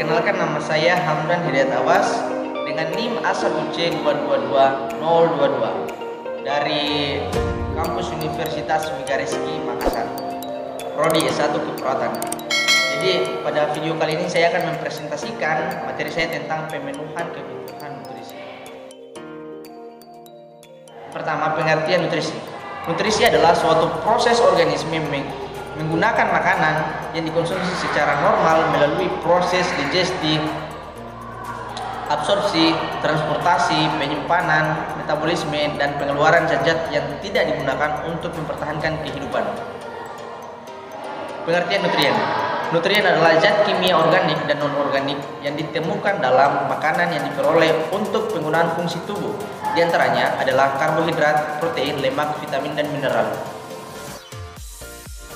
Perkenalkan, nama saya Hamdan Hidayat Awas dengan NIM A1C222022 dari kampus Universitas Mikareski Makassar, Prodi S1 Keperawatan. Jadi pada video kali ini saya akan mempresentasikan materi saya tentang pemenuhan kebutuhan nutrisi. Pertama, pengertian nutrisi. Nutrisi adalah suatu proses organisme menggunakan makanan yang dikonsumsi secara normal melalui proses digestif, absorpsi, transportasi, penyimpanan, metabolisme, dan pengeluaran zat-zat yang tidak digunakan untuk mempertahankan kehidupan. Pengertian nutrien. Nutrien adalah zat kimia organik dan non-organik yang ditemukan dalam makanan yang diperoleh untuk penggunaan fungsi tubuh. Di antaranya adalah karbohidrat, protein, lemak, vitamin, dan mineral.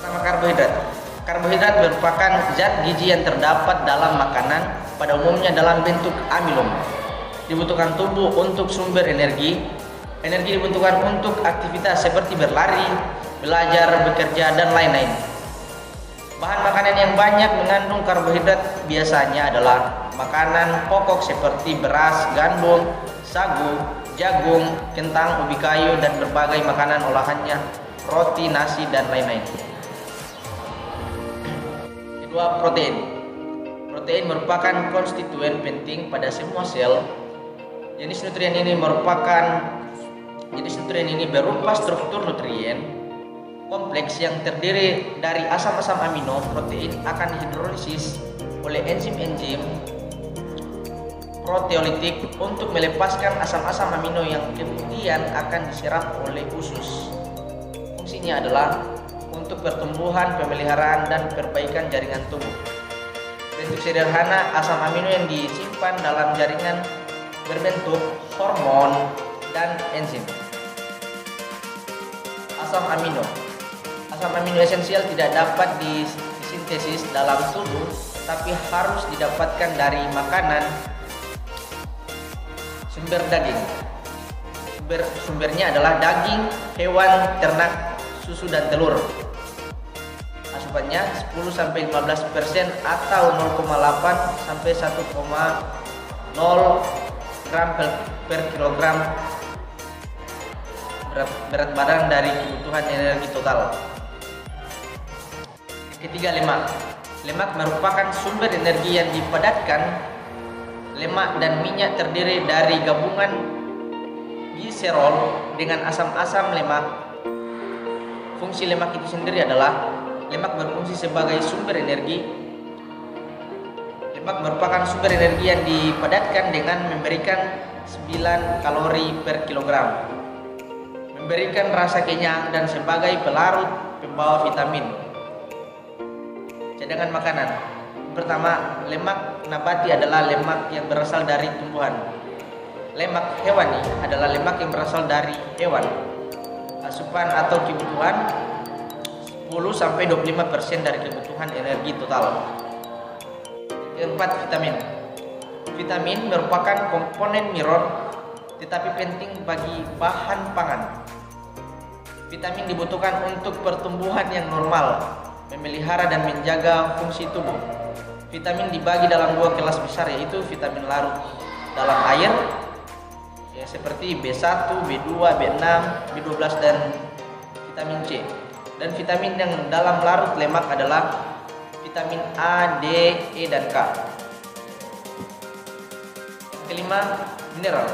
Pertama, karbohidrat. Karbohidrat merupakan zat gizi yang terdapat dalam makanan, pada umumnya dalam bentuk amilum. Dibutuhkan tubuh untuk sumber energi. Energi dibutuhkan untuk aktivitas seperti berlari, belajar, bekerja, dan lain-lain. Bahan makanan yang banyak mengandung karbohidrat biasanya adalah makanan pokok seperti beras, gandum, sagu, jagung, kentang, ubi kayu, dan berbagai makanan olahannya, roti, nasi, dan lain-lain. Kedua, protein. Protein merupakan konstituen penting pada semua sel. Jenis nutrien ini berupa struktur nutrien kompleks yang terdiri dari asam-asam amino. Protein akan hidrolisis oleh enzim-enzim proteolitik untuk melepaskan asam-asam amino yang kemudian akan diserap oleh usus. Fungsinya adalah untuk pertumbuhan, pemeliharaan, dan perbaikan jaringan tubuh. Bentuk sederhana asam amino yang disimpan dalam jaringan berbentuk hormon dan enzim. Asam amino. Asam amino esensial tidak dapat disintesis dalam tubuh, tapi harus didapatkan dari makanan sumber daging. Sumbernya adalah daging, hewan ternak, susu, dan telur. Asupannya 10-15% atau 0,8-1,0 gram per kilogram berat badan dari kebutuhan energi total. Ketiga, lemak. Lemak merupakan sumber energi yang dipadatkan. Lemak dan minyak terdiri dari gabungan gliserol dengan asam-asam lemak. Fungsi lemak itu sendiri adalah lemak berfungsi sebagai sumber energi. Lemak merupakan sumber energi yang dipadatkan dengan memberikan 9 kalori per kilogram, memberikan rasa kenyang, dan sebagai pelarut pembawa vitamin. Cadangan makanan. Pertama, lemak nabati adalah lemak yang berasal dari tumbuhan. Lemak hewani adalah lemak yang berasal dari hewan. Asupan atau kebutuhan 10-25% dari kebutuhan energi total. Keempat, vitamin. Vitamin merupakan komponen mirror tetapi penting bagi bahan pangan. Vitamin dibutuhkan untuk pertumbuhan yang normal, memelihara dan menjaga fungsi tubuh. Vitamin dibagi dalam dua kelas besar, yaitu vitamin larut dalam air ya, seperti B1, B2, B6, B12, dan vitamin C. Dan vitamin yang dalam larut lemak adalah vitamin A, D, E, dan K. Kelima, mineral.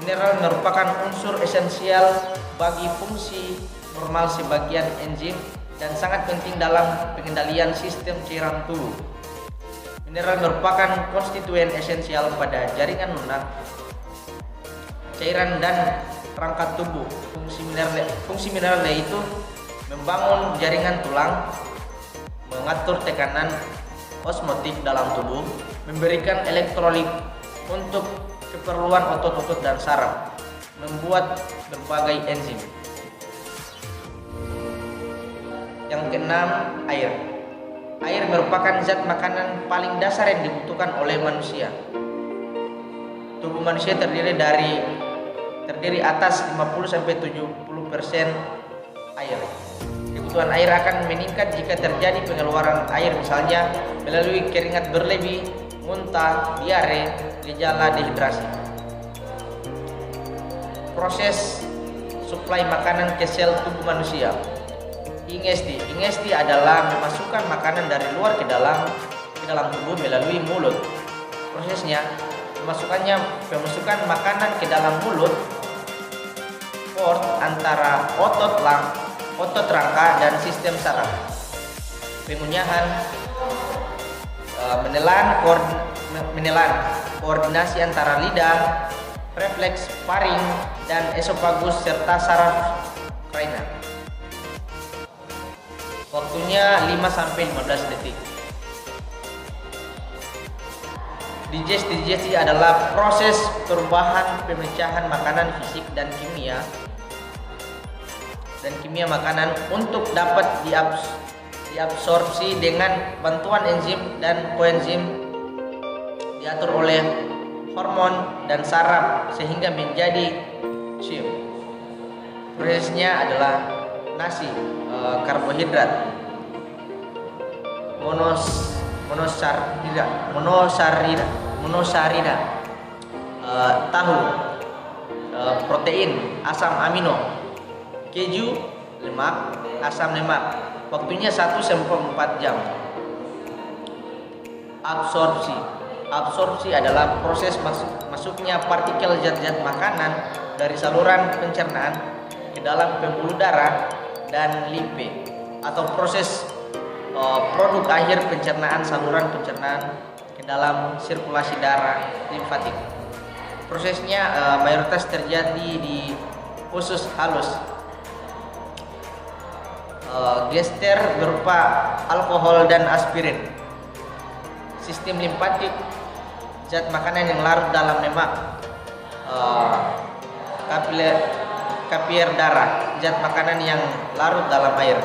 Mineral merupakan unsur esensial bagi fungsi normal sebagian enzim dan sangat penting dalam pengendalian sistem cairan tubuh. Mineral merupakan konstituen esensial pada jaringan lunak, cairan, dan perangkat tubuh. Fungsi mineral yaitu membangun jaringan tulang, mengatur tekanan osmotik dalam tubuh, memberikan elektrolit untuk keperluan otot-otot dan saraf, membuat berbagai enzim. Yang keenam, air. Air merupakan zat makanan paling dasar yang dibutuhkan oleh manusia. Tubuh manusia terdiri atas 50-70% air. Kebutuhan air akan meningkat jika terjadi pengeluaran air, misalnya melalui keringat berlebih, muntah, diare, gejala dehidrasi. Proses suplai makanan ke sel tubuh manusia. Ingesti. Ingesti adalah memasukkan makanan dari luar ke dalam tubuh melalui mulut. Prosesnya, pemasukan makanan ke dalam mulut, port antara otot rangka dan sistem saraf. Pengunyahan, menelan, koordinasi antara lidah, refleks faring dan esofagus serta saraf kranial. Waktunya 5-15 detik. Digesti adalah proses perubahan pemecahan makanan fisik dan kimia makanan untuk dapat diabsorpsi dengan bantuan enzim dan koenzim, diatur oleh hormon dan saraf sehingga menjadi siup. Prosesnya adalah nasi, karbohidrat, monosarida, tahu, protein, asam amino, keju, lemak, asam lemak. Waktunya 1-4 jam. Absorpsi adalah proses masuknya partikel zat-zat makanan dari saluran pencernaan ke dalam pembuluh darah dan limfe, atau proses produk akhir pencernaan saluran pencernaan ke dalam sirkulasi darah limfatik. Prosesnya mayoritas terjadi di usus halus. Gester berupa alkohol dan aspirin. Sistem limfatik, zat makanan yang larut dalam lemak. Kapiler darah, zat makanan yang larut dalam air.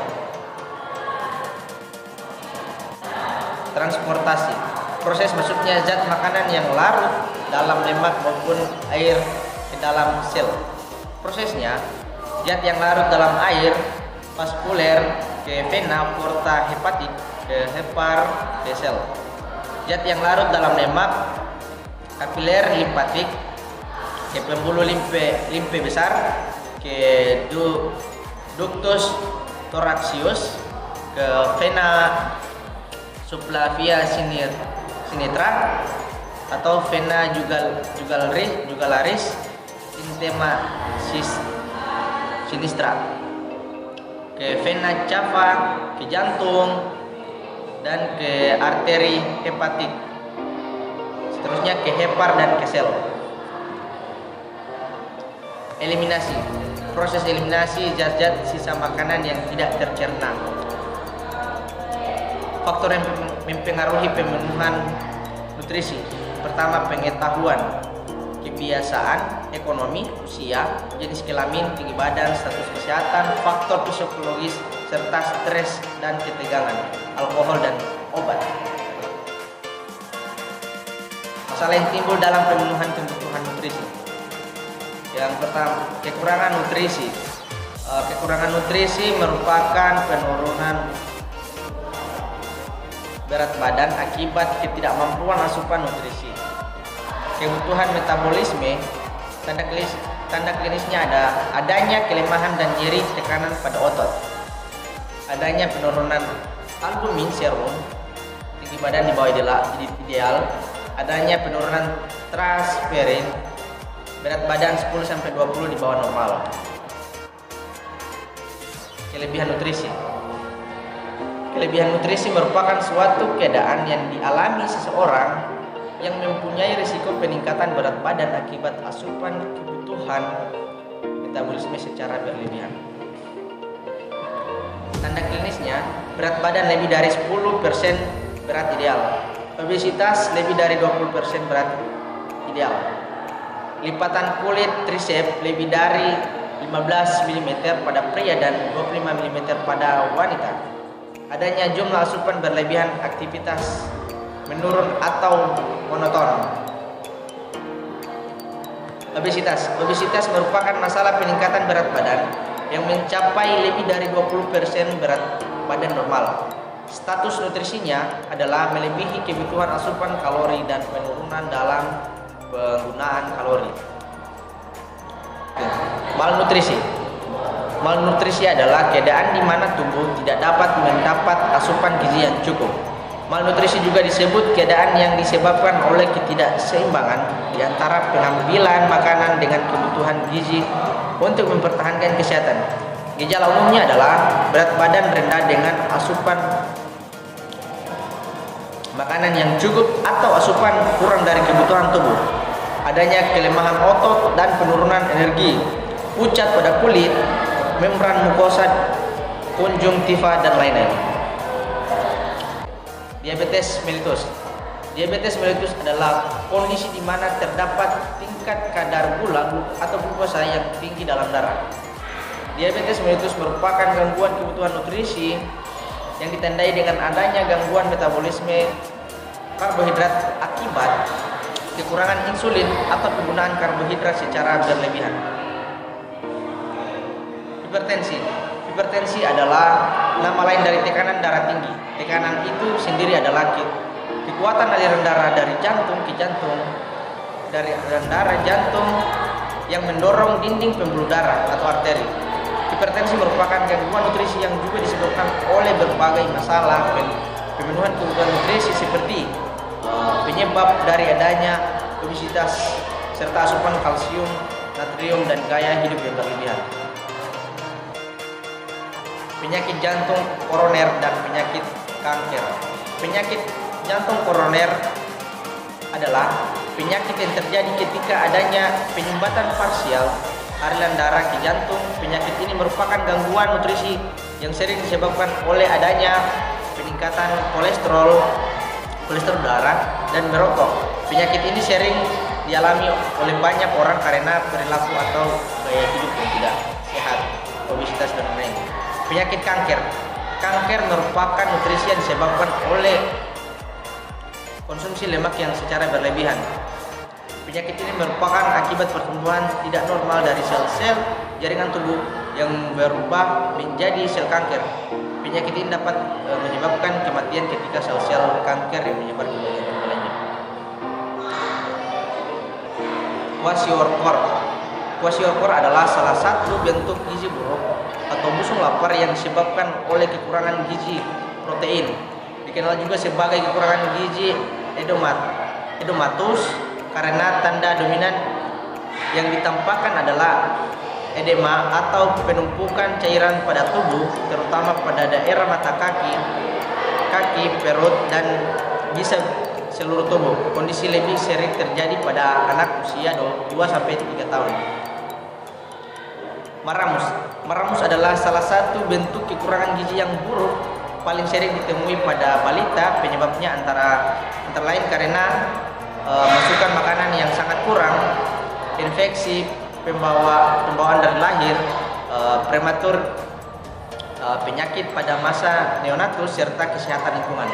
Transportasi, proses masuknya zat makanan yang larut dalam lemak maupun air ke dalam sel. Prosesnya, zat yang larut dalam air vaskuler ke vena porta hepatik ke hepar ke sel. Zat yang larut dalam lemak kapiler limfatik ke pembuluh limfe besar ke ductus thoracius ke vena subclavia sinistra atau vena jugularis intema sinistra ke vena cava, ke jantung, dan ke arteri hepatik. Seterusnya ke hepar dan ke sel. Eliminasi, proses eliminasi zat-zat sisa makanan yang tidak tercerna. Faktor yang mempengaruhi pemenuhan nutrisi. Pertama, pengetahuan, kebiasaan, ekonomi, usia, jenis kelamin, tinggi badan, status kesehatan, faktor psikologis, serta stres dan ketegangan, alkohol dan obat. Masalah yang timbul dalam pemenuhan kebutuhan nutrisi. Yang pertama, kekurangan nutrisi. Kekurangan nutrisi merupakan penurunan berat badan akibat ketidakmampuan asupan nutrisi. Kebutuhan metabolisme, tanda klinisnya adanya kelemahan dan nyeri tekanan pada otot, adanya penurunan albumin serum, tinggi badan di bawah ideal, adanya penurunan transferin, berat badan 10-20 di bawah normal. Kelebihan nutrisi. Kelebihan nutrisi merupakan suatu keadaan yang dialami seseorang yang mempunyai risiko peningkatan berat badan akibat asupan kebutuhan metabolisme secara berlebihan. Tanda klinisnya, berat badan lebih dari 10% berat ideal, obesitas lebih dari 20% berat ideal, lipatan kulit trisep lebih dari 15 mm pada pria dan 25 mm pada wanita, adanya jumlah asupan berlebihan, aktivitas menurun atau monoton. Obesitas merupakan masalah peningkatan berat badan yang mencapai lebih dari 20% berat badan normal. Status nutrisinya adalah melebihi kebutuhan asupan kalori dan penurunan dalam penggunaan kalori. Malnutrisi. Malnutrisi adalah keadaan di mana tubuh tidak dapat mendapat asupan gizi yang cukup. Malnutrisi juga disebut keadaan yang disebabkan oleh ketidakseimbangan di antara pengambilan makanan dengan kebutuhan gizi untuk mempertahankan kesehatan. Gejala umumnya adalah berat badan rendah dengan asupan makanan yang cukup atau asupan kurang dari kebutuhan tubuh. Adanya kelemahan otot dan penurunan energi, pucat pada kulit, membran mukosa, konjungtiva, dan lain-lain. Diabetes mellitus. Diabetes mellitus adalah kondisi di mana terdapat tingkat kadar gula atau glukosa yang tinggi dalam darah. Diabetes mellitus merupakan gangguan kebutuhan nutrisi yang ditandai dengan adanya gangguan metabolisme karbohidrat akibat kekurangan insulin atau penggunaan karbohidrat secara berlebihan. Hipertensi. Hipertensi adalah nama lain dari tekanan darah tinggi. Tekanan itu sendiri adalah kekuatan aliran darah dari jantung ke jantung, dari aliran darah jantung yang mendorong dinding pembuluh darah atau arteri. Hipertensi merupakan gangguan nutrisi yang juga disebabkan oleh berbagai masalah pemenuhan kebutuhan nutrisi seperti penyebab dari adanya obesitas serta asupan kalsium, natrium, dan gaya hidup yang berlebihan. Penyakit jantung koroner dan penyakit kanker. Penyakit jantung koroner adalah penyakit yang terjadi ketika adanya penyumbatan parsial aliran darah ke jantung. Penyakit ini merupakan gangguan nutrisi yang sering disebabkan oleh adanya peningkatan kolesterol darah, dan merokok. Penyakit ini sering dialami oleh banyak orang karena perilaku atau gaya hidup yang tidak sehat, obesitas, dan lain-lain. Penyakit kanker. Kanker merupakan nutrisi yang disebabkan oleh konsumsi lemak yang secara berlebihan. Penyakit ini merupakan akibat pertumbuhan tidak normal dari sel-sel jaringan tubuh yang berubah menjadi sel kanker. Penyakit ini dapat menyebabkan kematian ketika sel-sel kanker yang menyebar ke bagian tubuh lainnya. Kwashiorkor. Kwashiorkor adalah salah satu bentuk gizi buruk atau busung lapar yang disebabkan oleh kekurangan gizi protein. Dikenal juga sebagai kekurangan gizi edematous karena tanda dominan yang ditampakkan adalah edema atau penumpukan cairan pada tubuh, terutama pada daerah mata kaki, perut, dan bisa seluruh tubuh. Kondisi lebih sering terjadi pada anak usia 2-3 tahun. Maramus adalah salah satu bentuk kekurangan gizi yang buruk paling sering ditemui pada balita. Penyebabnya antara lain karena masukan makanan yang sangat kurang, infeksi pembawaan dari lahir, prematur, penyakit pada masa neonatus, serta kesehatan lingkungan.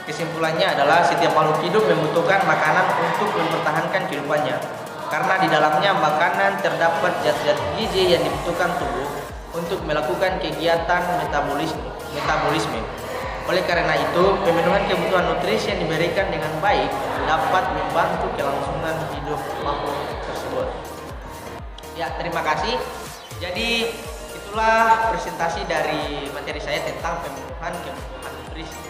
Kesimpulannya adalah setiap makhluk hidup membutuhkan makanan untuk mempertahankan kehidupannya. Karena di dalamnya makanan terdapat zat-zat gizi yang dibutuhkan tubuh untuk melakukan kegiatan metabolisme. Oleh karena itu, pemenuhan kebutuhan nutrisi yang diberikan dengan baik dapat membantu kelangsungan hidup makhluk tersebut. Ya, terima kasih. Jadi itulah presentasi dari materi saya tentang pemenuhan kebutuhan nutrisi.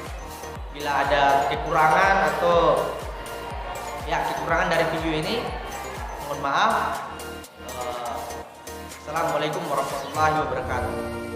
Bila ada kekurangan atau kekurangan dari video ini, mohon maaf. Assalamualaikum warahmatullahi wabarakatuh.